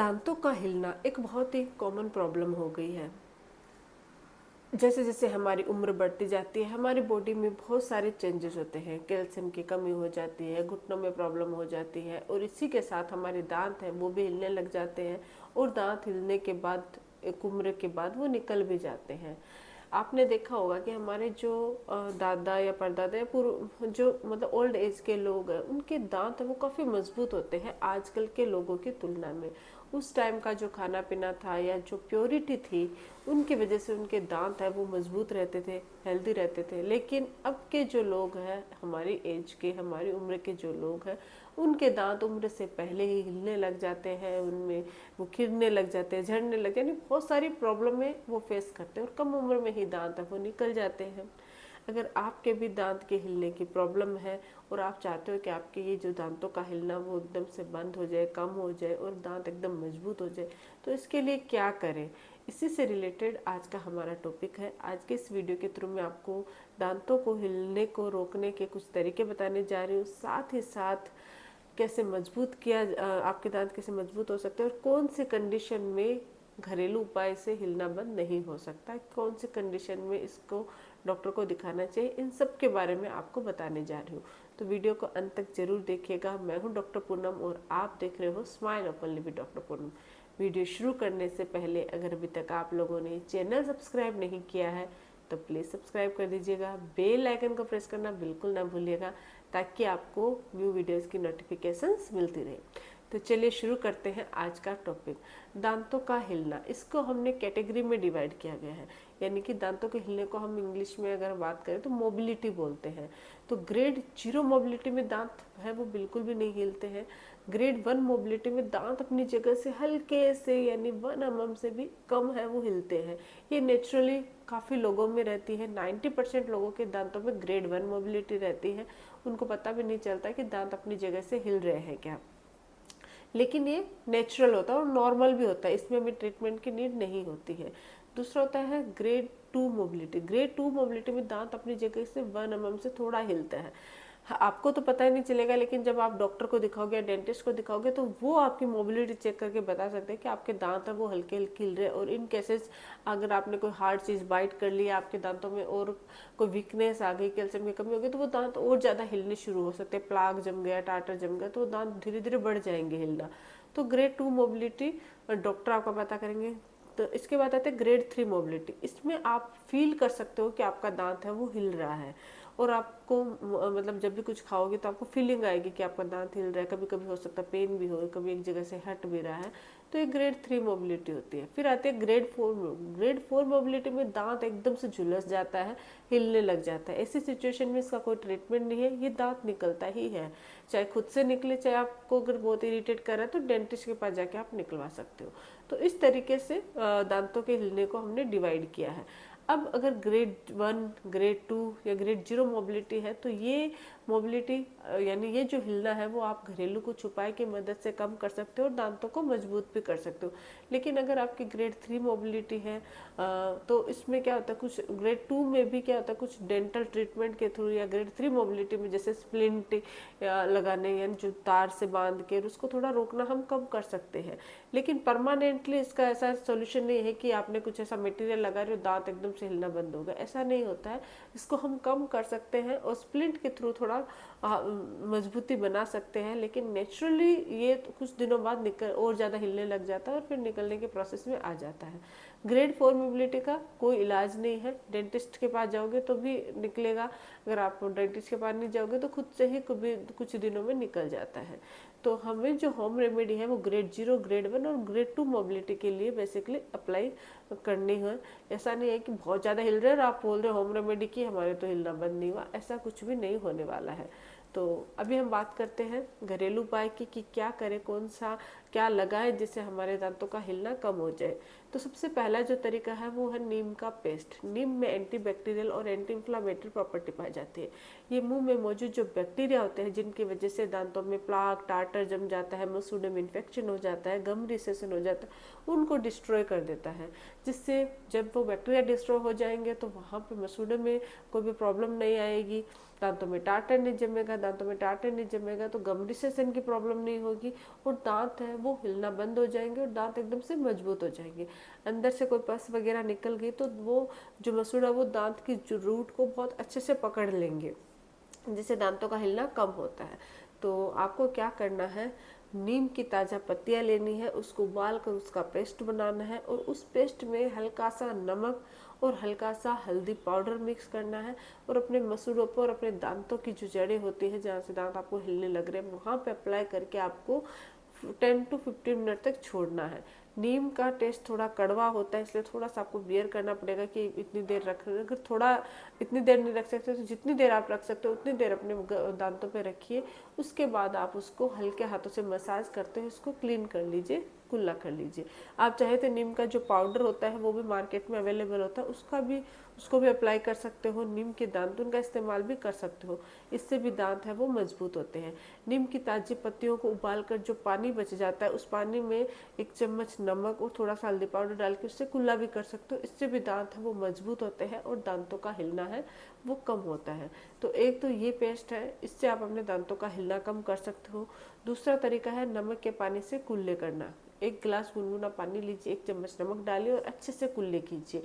दांतों का हिलना एक बहुत ही कॉमन प्रॉब्लम हो गई है। जैसे जैसे हमारी उम्र बढ़ती जाती है हमारी बॉडी में बहुत सारे चेंजेस होते हैं। कैल्शियम की कमी हो जाती है, घुटनों में प्रॉब्लम हो जाती है और इसी के साथ हमारे दांत हैं वो भी हिलने लग जाते हैं। और दांत हिलने के बाद एक उम्र के बाद वो निकल भी जाते हैं। आपने देखा होगा कि हमारे जो दादा या परदादा या पूर्व जो मतलब ओल्ड एज के लोग हैं उनके दांत है वो काफ़ी मजबूत होते हैं आजकल के लोगों की तुलना में। उस टाइम का जो खाना पीना था या जो प्योरिटी थी उनकी वजह से उनके दांत है वो मजबूत रहते थे, हेल्दी रहते थे। लेकिन अब के जो लोग हैं हमारी एज के, हमारी उम्र के जो लोग हैं उनके दांत उम्र से पहले ही हिलने लग जाते हैं, उनमें वो गिरने लग जाते हैं, झड़ने लग जाते हैं, यानी बहुत सारी प्रॉब्लमें वो फेस करते हैं और कम उम्र में ही दांत है वो निकल जाते हैं। अगर आपके भी दांत के हिलने की प्रॉब्लम है और आप चाहते हो कि आपके ये जो दांतों का हिलना वो एकदम से बंद हो जाए, कम हो जाए और दांत एकदम मजबूत हो जाए, तो इसके लिए क्या करें, इसी से रिलेटेड आज का हमारा टॉपिक है। आज के इस वीडियो के थ्रू मैं आपको दांतों को हिलने को रोकने के कुछ तरीके बताने जा रही हूँ। साथ ही साथ कैसे मजबूत किया, आपके दांत कैसे मजबूत हो सकते हैं और कौन सी कंडीशन में घरेलू उपाय से हिलना बंद नहीं हो सकता, कौन सी कंडीशन में इसको डॉक्टर को दिखाना चाहिए, इन सब के बारे में आपको बताने जा रही हूँ। तो वीडियो को अंत तक जरूर देखिएगा। मैं हूँ डॉक्टर पूनम और आप देख रहे हो smile openly with doctor Poonam. Video शुरू करने से पहले अगर अभी तक आप लोगों ने चैनल सब्सक्राइब नहीं किया है तो प्लीज़ सब्सक्राइब कर दीजिएगा। बेल आइकन को प्रेस करना बिल्कुल ना भूलिएगा ताकि आपको न्यू वीडियोस की नोटिफिकेशंस मिलती रहे। तो चलिए शुरू करते हैं आज का टॉपिक। दांतों का हिलना, इसको हमने कैटेगरी में डिवाइड किया गया है, यानी कि दांतों के हिलने को हम इंग्लिश में अगर बात करें तो मोबिलिटी बोलते हैं। तो ग्रेड 0 मोबिलिटी में दांत है वो बिल्कुल भी नहीं हिलते हैं। ग्रेड 1 मोबिलिटी में दांत अपनी जगह से हल्के से यानी 1 mm से भी कम है वो हिलते हैं। ये नेचुरली काफ़ी लोगों में रहती है। 90% लोगों के दांतों में ग्रेड 1 मोबिलिटी रहती है, उनको पता भी नहीं चलता कि दांत अपनी जगह से हिल रहे हैं क्या। लेकिन ये नेचुरल होता है और नॉर्मल भी होता है, इसमें हमें ट्रीटमेंट की नीड नहीं होती है। दूसरा होता है ग्रेड 2 मोबिलिटी। ग्रेड 2 मोबिलिटी में दांत अपनी जगह से 1 mm से थोड़ा हिलता है। हाँ, आपको तो पता ही नहीं चलेगा, लेकिन जब आप डॉक्टर को दिखाओगे या डेंटिस्ट को दिखाओगे तो वो आपकी मोबिलिटी चेक करके बता सकते हैं कि आपके दांत है वो हल्के हल्के हिल रहे हैं। और इन केसेस अगर आपने कोई हार्ड चीज़ बाइट कर लिया आपके दांतों में और कोई वीकनेस आ गई, कैल्शियम की कमी हो गई, तो वो दांत और ज़्यादा हिलने शुरू हो सकते हैं। प्लाक जम गया, टाटर जम गया, तो वो दांत धीरे धीरे बढ़ जाएंगे हिलना। तो ग्रेड 2 मोबिलिटी डॉक्टर आपका पता करेंगे। तो इसके बाद आते हैं ग्रेड 3 मोबिलिटी। इसमें आप फील कर सकते हो कि आपका दांत है वो हिल रहा है और आपको मतलब जब भी कुछ खाओगे तो आपको फीलिंग आएगी कि आपका दांत हिल रहा है। कभी कभी हो सकता है पेन भी हो, कभी एक जगह से हट भी रहा है, तो ये ग्रेड 3 मोबिलिटी होती है। फिर आती है ग्रेड 4। ग्रेड 4 मोबिलिटी में दांत एकदम से झुलस जाता है, हिलने लग जाता है। ऐसी सिचुएशन में इसका कोई ट्रीटमेंट नहीं है, ये दांत निकलता ही है, चाहे खुद से निकले, चाहे आपको अगर बहुत इरिटेट कर रहा है तो डेंटिस्ट के पास जाके आप निकलवा सकते हो। तो इस तरीके से दांतों के हिलने को हमने डिवाइड किया है। अब अगर ग्रेड 1, ग्रेड 2 या ग्रेड 0 मोबिलिटी है तो ये मोबिलिटी यानी ये जो हिलना है वो आप घरेलू कुछ उपाय की मदद से कम कर सकते हो और दांतों को मजबूत भी कर सकते हो। लेकिन अगर आपकी ग्रेड 3 मोबिलिटी है तो इसमें क्या होता है, कुछ ग्रेड 2 में भी क्या होता है, कुछ डेंटल ट्रीटमेंट के थ्रू या ग्रेड 3 मोबिलिटी में जैसे स्प्लिंट लगाने यानी जो तार से बांध के उसको थोड़ा रोकना हम कम कर सकते हैं। लेकिन परमानेंटली इसका ऐसा सोल्यूशन नहीं है कि आपने कुछ ऐसा मटेरियल लगा रहे हो दांत एकदम से हिलना बंद होगा, ऐसा नहीं होता है। इसको हम कम कर सकते हैं और स्प्लिंट के थ्रू थोड़ा मजबूती बना सकते हैं। लेकिन नेचुरली ये तो कुछ दिनों बाद निकल और ज़्यादा हिलने लग जाता है और फिर निकलने के प्रोसेस में आ जाता है। ग्रेड 4 मोबिलिटी का कोई इलाज नहीं है, डेंटिस्ट के पास जाओगे तो भी निकलेगा, अगर आप डेंटिस्ट के पास नहीं जाओगे तो खुद से ही कुछ दिनों में निकल जाता है। तो हमें जो होम रेमेडी है वो ग्रेड 0, ग्रेड 1 और ग्रेड 2 मोबिलिटी के लिए बेसिकली अप्लाई करनी है। ऐसा नहीं है कि बहुत ज़्यादा हिल रहे हैं और आप बोल रहे हो होम रेमेडी की हमारे तो हिलना बंद नहीं हुआ, ऐसा कुछ भी नहीं होने वाला है। तो अभी हम बात करते हैं घरेलू उपाय की कि क्या करें, कौन सा क्या लगाएं जिससे हमारे दांतों का हिलना कम हो जाए। तो सबसे पहला जो तरीका है वो है नीम का पेस्ट। नीम में एंटीबैक्टीरियल और एंटी इन्फ्लामेटरी प्रॉपर्टी पाई जाती है। ये मुंह में मौजूद जो बैक्टीरिया होते हैं जिनकी वजह से दांतों में प्लाक, टाटर जम जाता है, मसूड़े में इन्फेक्शन हो जाता है, गम रिसेशन हो जाता है, उनको डिस्ट्रॉय कर देता है। जिससे जब वो बैक्टीरिया डिस्ट्रॉय हो जाएंगे तो वहाँ पे मसूड़े में कोई भी प्रॉब्लम नहीं आएगी, दांतों में टाटर नहीं जमेगा तो गम रिसेशन की प्रॉब्लम नहीं होगी और दांत है वो हिलना बंद हो जाएंगे और दांत एकदम से मजबूत हो जाएंगे। अंदर से कोई पस वगैरह निकल गई तो वो जो मसूड़ा वो दांत की जो रूट को बहुत अच्छे से पकड़ लेंगे, जिससे दांतों का हिलना कम होता है। तो आपको क्या करना है, नीम की ताज़ा पत्तियां लेनी है, उसको उबाल कर उसका पेस्ट बनाना है और उस पेस्ट में हल्का सा नमक और हल्का सा हल्दी पाउडर मिक्स करना है और अपने मसूड़ों पर और अपने दांतों की जो जड़ें होती है जहाँ से दांत आपको हिलने लग रहे हैं वहाँ पे अप्लाई करके आपको 10 to 15 मिनट तक छोड़ना है। नीम का टेस्ट थोड़ा कड़वा होता है, इसलिए थोड़ा सा आपको बियर करना पड़ेगा कि इतनी देर रख, अगर थोड़ा इतनी देर नहीं रख सकते तो जितनी देर आप रख सकते हो उतनी देर अपने दांतों पे रखिए। उसके बाद आप उसको हल्के हाथों से मसाज करते हुए उसको क्लीन कर लीजिए, कुल्ला कर लीजिए। आप चाहे तो नीम का जो पाउडर होता है वो भी मार्केट में अवेलेबल होता है, उसको भी अप्लाई कर सकते हो। नीम के दातुन का इस्तेमाल भी कर सकते हो, इससे भी दांत है वो मजबूत होते हैं। नीम की ताज़ी पत्तियों को उबालकर जो पानी बच जाता है उस पानी में 1 चम्मच नमक और थोड़ा सा हल्दी पाउडर डाल के उससे कुल्ला भी कर सकते हो, इससे भी दांत है वो मजबूत होते हैं और दांतों का हिलना है वो कम होता है। तो एक तो ये पेस्ट है, इससे आप अपने दांतों का हिलना कम कर सकते हो। दूसरा तरीका है नमक के पानी से कुल्ले करना। 1 गिलास गुनगुना पानी लीजिए, 1 चम्मच नमक डालिए और अच्छे से कुल्ले कीजिए।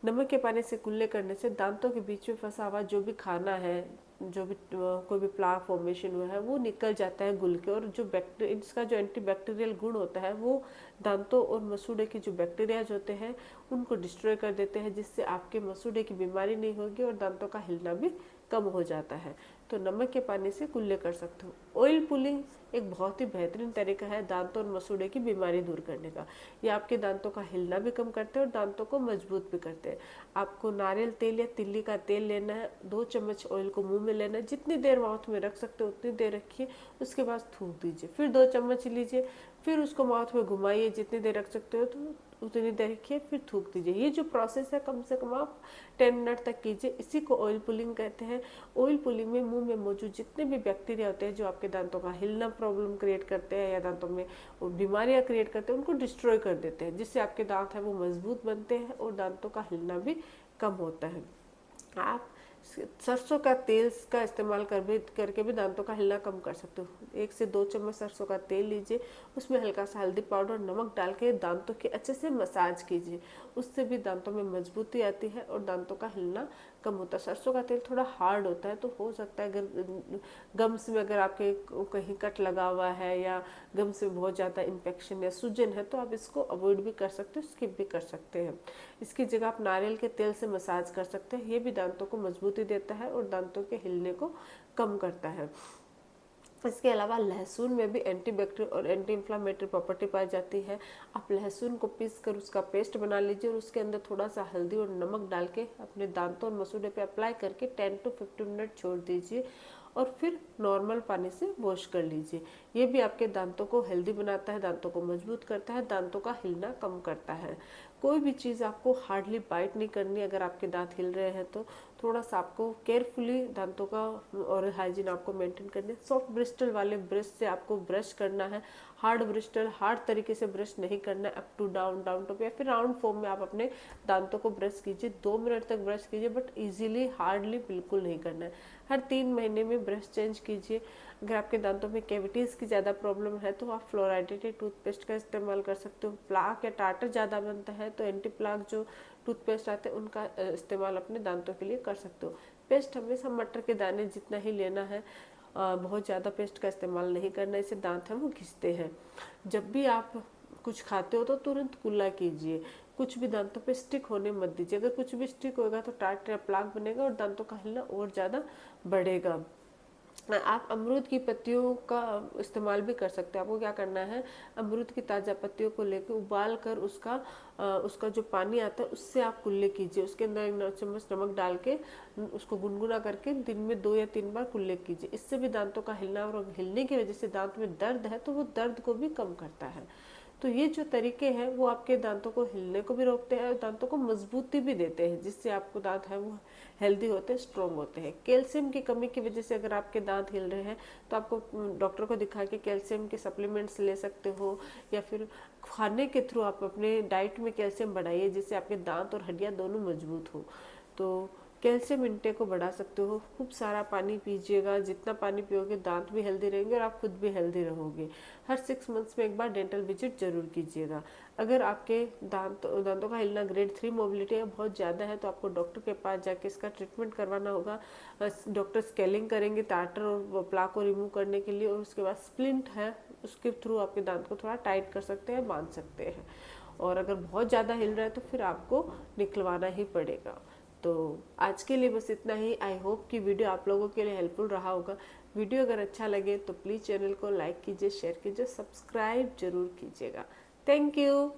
नमक के पानी से कुल्ले करने से दांतों के बीच में फंसा हुआ जो भी खाना है, जो भी कोई भी प्लाक फॉर्मेशन हुआ है वो निकल जाता है घुल के, और जो बैक्टीरिया, इसका जो एंटीबैक्टीरियल गुण होता है वो दांतों और मसूड़े के जो बैक्टीरियाज होते हैं उनको डिस्ट्रॉय कर देते हैं, जिससे आपके मसूड़े की बीमारी नहीं होगी और दांतों का हिलना भी कम हो जाता है। तो नमक के पानी से कुल्ले कर सकते हो। ऑयल पुलिंग एक बहुत ही बेहतरीन तरीका है दांतों और मसूड़े की बीमारी दूर करने का। ये आपके दांतों का हिलना भी कम करते हैं और दांतों को मजबूत भी करते हैं। आपको नारियल तेल या तिल्ली का तेल लेना है, 2 चम्मच ऑयल को मुंह में लेना है, जितनी देर माउथ में रख सकते हो उतनी देर रखिए, उसके बाद थूक दीजिए। फिर 2 चम्मच लीजिए, फिर उसको माउथ में घुमाइए, जितनी देर रख सकते हो तो उतनी देर रखिए, फिर थूक दीजिए। ये जो प्रोसेस है कम से कम आप 10 मिनट तक कीजिए, इसी को ऑयल पुलिंग कहते हैं। ऑयल पुलिंग में मुंह में मौजूद जितने भी बैक्टीरिया होते हैं जो आपके दांतों का हिलना प्रॉब्लम क्रिएट करते हैं या दांतों में बीमारियां क्रिएट करते हैं उनको डिस्ट्रॉय कर देते हैं, जिससे आपके दांत है वो मजबूत बनते हैं और दांतों का हिलना भी कम होता है। आप सरसों का तेल का इस्तेमाल करके भी दांतों का हिलना कम कर सकते हो। 1 से 2 चम्मच सरसों का तेल लीजिए, उसमें हल्का सा हल्दी पाउडर नमक डाल के दांतों के अच्छे से मसाज कीजिए, उससे भी दांतों में मजबूती आती है और दांतों का हिलना कम होता है। सरसों का तेल थोड़ा हार्ड होता है, तो हो सकता है अगर गम्स में अगर आपके कहीं कट लगा हुआ है या गम्स में बहुत ज़्यादा इन्फेक्शन या सूजन है तो आप इसको अवॉइड भी कर सकते हो, स्किप भी कर सकते हैं। इसकी जगह आप नारियल के तेल से मसाज कर सकते हैं, ये भी दांतों को मजबूती देता है और दांतों के हिलने को कम करता है। इसके अलावा लहसुन में भी एंटीबैक्टीरियल और एंटी इन्फ्लामेटरी प्रॉपर्टी पाई जाती है। आप लहसुन को पीस कर उसका पेस्ट बना लीजिए और उसके अंदर थोड़ा सा हल्दी और नमक डाल के अपने दांतों और मसूड़े पे अप्लाई करके 10 to 15 मिनट छोड़ दीजिए और फिर नॉर्मल पानी से वॉश कर लीजिए। ये भी आपके दांतों को हेल्दी बनाता है, दांतों को मजबूत करता है, दांतों का हिलना कम करता है। कोई भी चीज़ आपको हार्डली बाइट नहीं करनी अगर आपके दांत हिल रहे हैं तो थोड़ा सा आपको केयरफुली दांतों का और हाइजीन आपको मेंटेन करनी है। सॉफ्ट ब्रिस्टल वाले ब्रश से आपको ब्रश करना है, हार्ड ब्रिस्टल हार्ड तरीके से ब्रश नहीं करना है। Up to down, down to, या फिर राउंड फॉर्म में आप अपने दांतों को ब्रश कीजिए। 2 मिनट तक ब्रश कीजिए, बट इजीली हार्डली बिल्कुल नहीं करना है। हर 3 महीने में ब्रश चेंज कीजिए। अगर आपके दांतों में कैविटीज़ की ज़्यादा प्रॉब्लम है तो आप फ्लोराइडेटेड टूथपेस्ट का इस्तेमाल कर सकते हो। प्लाक या टाटर ज़्यादा बनता है तो एंटी प्लाक जो टूथपेस्ट आते हैं उनका इस्तेमाल अपने दांतों के लिए कर सकते हो। पेस्ट हमेशा मटर के दाने जितना ही लेना है, बहुत ज़्यादा पेस्ट का इस्तेमाल नहीं करना, इससे दांत हैं वो घिसते हैं। जब भी आप कुछ खाते हो तो तुरंत कुल्ला कीजिए, कुछ भी दांतों पे स्टिक होने मत दीजिए। अगर कुछ भी स्टिक होगा तो टाट या प्लाक बनेगा और दांतों का हिलना और ज़्यादा बढ़ेगा। आप अमरूद की पत्तियों का इस्तेमाल भी कर सकते हैं। आपको क्या करना है, अमरूद की ताज़ा पत्तियों को लेकर उबाल कर उसका जो पानी आता है उससे आप कुल्ले कीजिए। उसके अंदर 1 चम्मच नमक डाल के उसको गुनगुना करके दिन में 2 या 3 बार कुल्ले कीजिए। इससे भी दांतों का हिलना, और हिलने की वजह से दांत में दर्द है तो वो दर्द को भी कम करता है। तो ये जो तरीके हैं वो आपके दांतों को हिलने को भी रोकते हैं और दांतों को मजबूती भी देते हैं, जिससे आपको दांत है वो हेल्दी होते हैं, स्ट्रॉन्ग होते हैं। कैल्शियम की कमी की वजह से अगर आपके दांत हिल रहे हैं तो आपको डॉक्टर को दिखा के कैल्शियम के सप्लीमेंट्स ले सकते हो, या फिर खाने के थ्रू आप अपने डाइट में कैल्शियम बढ़ाइए, जिससे आपके दांत और हड्डियाँ दोनों मजबूत हो। तो कैल्शियम इंटेक को बढ़ा सकते हो। खूब सारा पानी पीजिएगा, जितना पानी पियोगे दांत भी हेल्दी रहेंगे और आप खुद भी हेल्दी रहोगे। हर 6 मंथ्स में एक बार डेंटल विजिट जरूर कीजिएगा। अगर आपके दांतों का हिलना ग्रेड 3 मोबिलिटी है, बहुत ज़्यादा है, तो आपको डॉक्टर के पास जाके इसका ट्रीटमेंट करवाना होगा। डॉक्टर स्केलिंग करेंगे टार्टर और प्लाक को रिमूव करने के लिए, और उसके बाद स्प्लिंट है उसके थ्रू आपके दांत को थोड़ा टाइट कर सकते हैं, बांध सकते हैं। और अगर बहुत ज़्यादा हिल रहा है तो फिर आपको निकलवाना ही पड़ेगा। तो आज के लिए बस इतना ही। आई होप कि वीडियो आप लोगों के लिए हेल्पफुल रहा होगा। वीडियो अगर अच्छा लगे तो प्लीज़ चैनल को लाइक कीजिए, शेयर कीजिए, सब्सक्राइब जरूर कीजिएगा। Thank you.